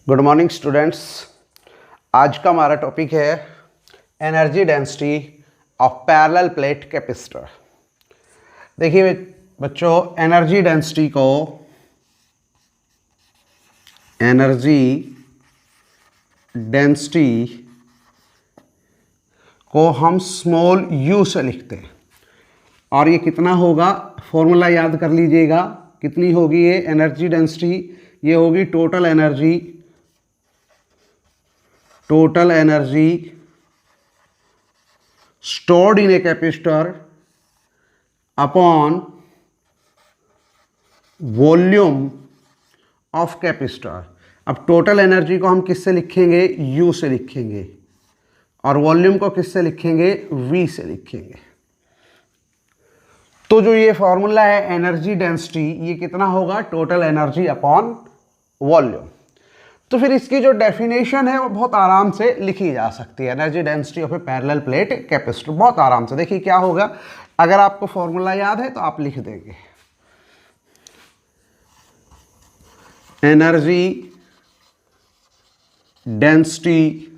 Good morning students. आज का हमारा टॉपिक है energy density of parallel plate capacitor. देखिए बच्चों, एनर्जी डेंसिटी को हम स्मॉल यू से लिखते हैं और ये कितना होगा, फॉर्मूला याद कर लीजिएगा। कितनी होगी ये एनर्जी डेंसिटी? ये होगी total energy stored in a capacitor upon volume of capacitor. अब टोटल एनर्जी को हम किससे लिखेंगे? U से लिखेंगे और वॉल्यूम को किससे लिखेंगे? V से लिखेंगे। तो जो ये फॉर्मूला है एनर्जी डेंसिटी, ये कितना होगा? Total energy upon volume. तो फिर इसकी जो डेफिनेशन है वो बहुत आराम से लिखी जा सकती है। Energy density of A parallel plate capacitor बहुत आराम से। देखिए क्या होगा, अगर आपको फॉर्मूला याद है तो आप लिख देंगे एनर्जी डेंसिटी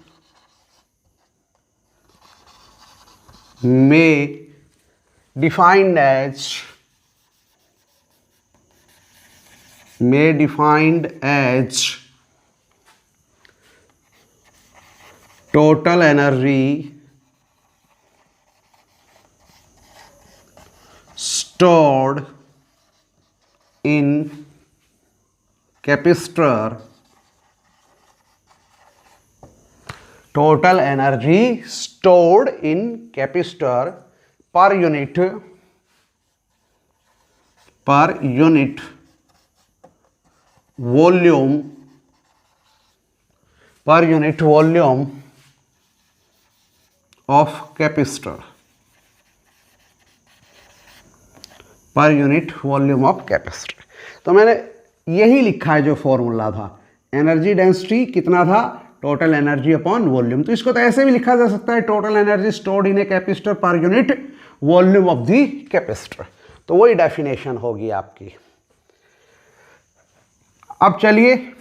में defined as total energy stored in capacitor, total energy stored in capacitor per unit volume of capacitor, per unit volume of capacitor. तो मैंने यही लिखा है जो फॉर्मूला था। एनर्जी डेंसिटी कितना था? Total energy upon volume. तो इसको तो ऐसे भी लिखा जा सकता है, total energy stored in a capacitor per unit volume of the capacitor. तो वही डेफिनेशन होगी आपकी। अब चलिए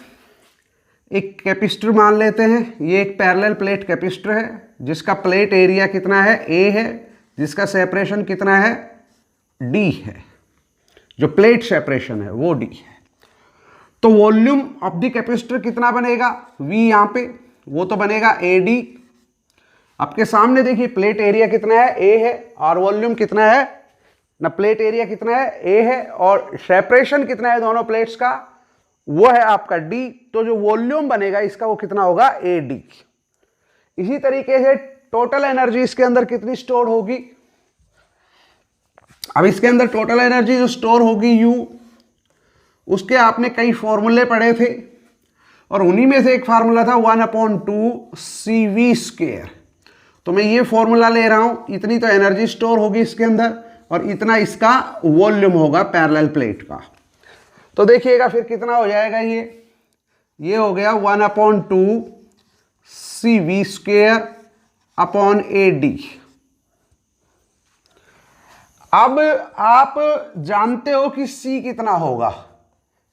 एक कैपेसिटर मान लेते हैं। ये एक पैरेलल प्लेट कैपेसिटर है जिसका प्लेट एरिया कितना है? A है, जिसका सेपरेशन कितना है? D है। जो प्लेट सेपरेशन है वो D है। तो वॉल्यूम ऑफ द कैपेसिटर कितना बनेगा? V यहाँ पे, वो तो बनेगा AD। आपके सामने देखिए प्लेट एरिया कितना है? A है और वॉल्यूम कितना है ना? प्लेट एरिया कितना है? A है और सेपरेशन कितना है दोनों प्लेट्स का? वो है आपका D। तो जो वॉल्यूम बनेगा इसका वो कितना होगा? AD। इसी तरीके से टोटल एनर्जी इसके अंदर कितनी स्टोर होगी? अब इसके अंदर टोटल एनर्जी जो स्टोर होगी U, उसके आपने कई फॉर्मूले पढ़े थे और उन्हीं में से एक फार्मूला था 1/2CV²। तो मैं ये फॉर्मूला ले रहा हूं। इतनी तो एनर्जी स्टोर होगी इसके अंदर और इतना इसका वॉल्यूम होगा पैरेलल प्लेट का। तो देखिएगा फिर कितना हो जाएगा ये हो गया 1/2CV² अपॉन AD। अब आप जानते हो कि C कितना होगा?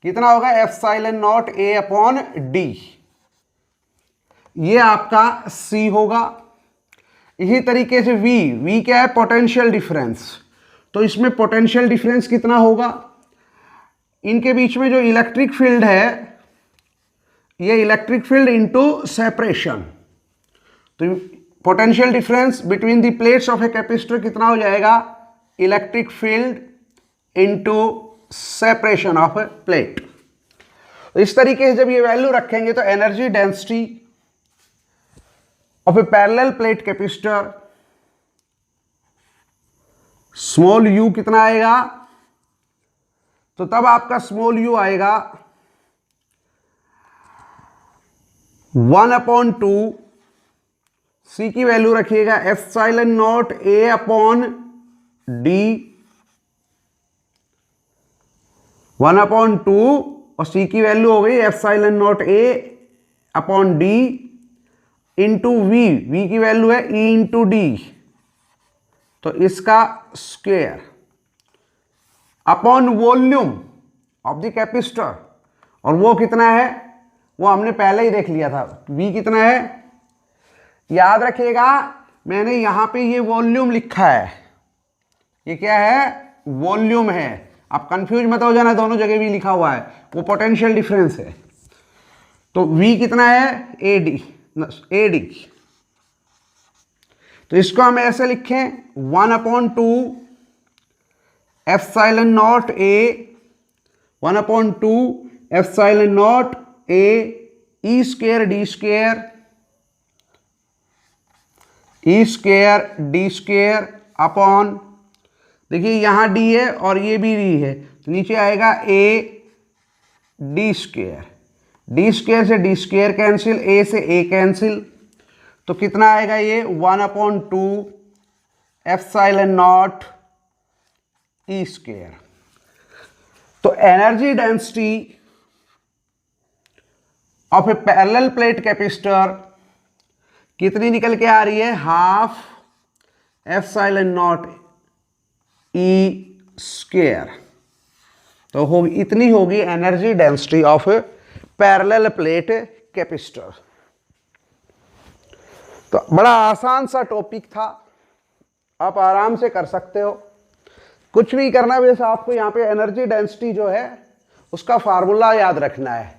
ε0 A अपॉन D। ये आपका C होगा। इसी तरीके से V क्या है? Potential difference. तो इसमें पोटेंशियल डिफरेंस कितना होगा? इनके बीच में जो इलेक्ट्रिक फील्ड है, ये इलेक्ट्रिक फील्ड इनटू सेपरेशन। तो potential difference between the plates of a capacitor कितना हो जाएगा? Electric field into separation of A plate. तो इस तरीके से जब ये वैल्यू रखेंगे तो energy density of A parallel plate capacitor small u कितना आएगा? तो तब आपका स्मॉल u आएगा 1/2। C की वैल्यू रखिएगा ε0 A अपॉन D 1/2 और C की वैल्यू हो गई ε0 A upon D into V की वैल्यू है E इंटू D। तो इसका square upon volume of the capacitor, और वो कितना है वो हमने पहले ही देख लिया था। V कितना है, याद रखिएगा मैंने यहां पे ये वॉल्यूम लिखा है, ये क्या है, वॉल्यूम है। आप कंफ्यूज मत हो जाना, दोनों जगह भी लिखा हुआ है, वो पोटेंशियल डिफरेंस है। तो V कितना है, AD। तो इसको हम ऐसे लिखें 1/2 epsilon not A, 1/2 epsilon not A E square D square upon, देखिए यहां D है और ये भी D है, तो नीचे आएगा A D स्क्वायर से D स्क्वायर कैंसिल, A से A कैंसिल, तो कितना आएगा ये 1/2 एप्सिलॉन नॉट E स्क्वायर। तो energy density of A parallel plate capacitor कितनी निकल के आ रही है, half epsilon not E square. तो होगी, इतनी होगी energy density of A parallel plate capacitor. तो बड़ा आसान सा टॉपिक था, आप आराम से कर सकते हो, कुछ नहीं करना, वैसे आपको यहाँ पे एनर्जी डेंसिटी जो है उसका फार्मूला याद रखना है।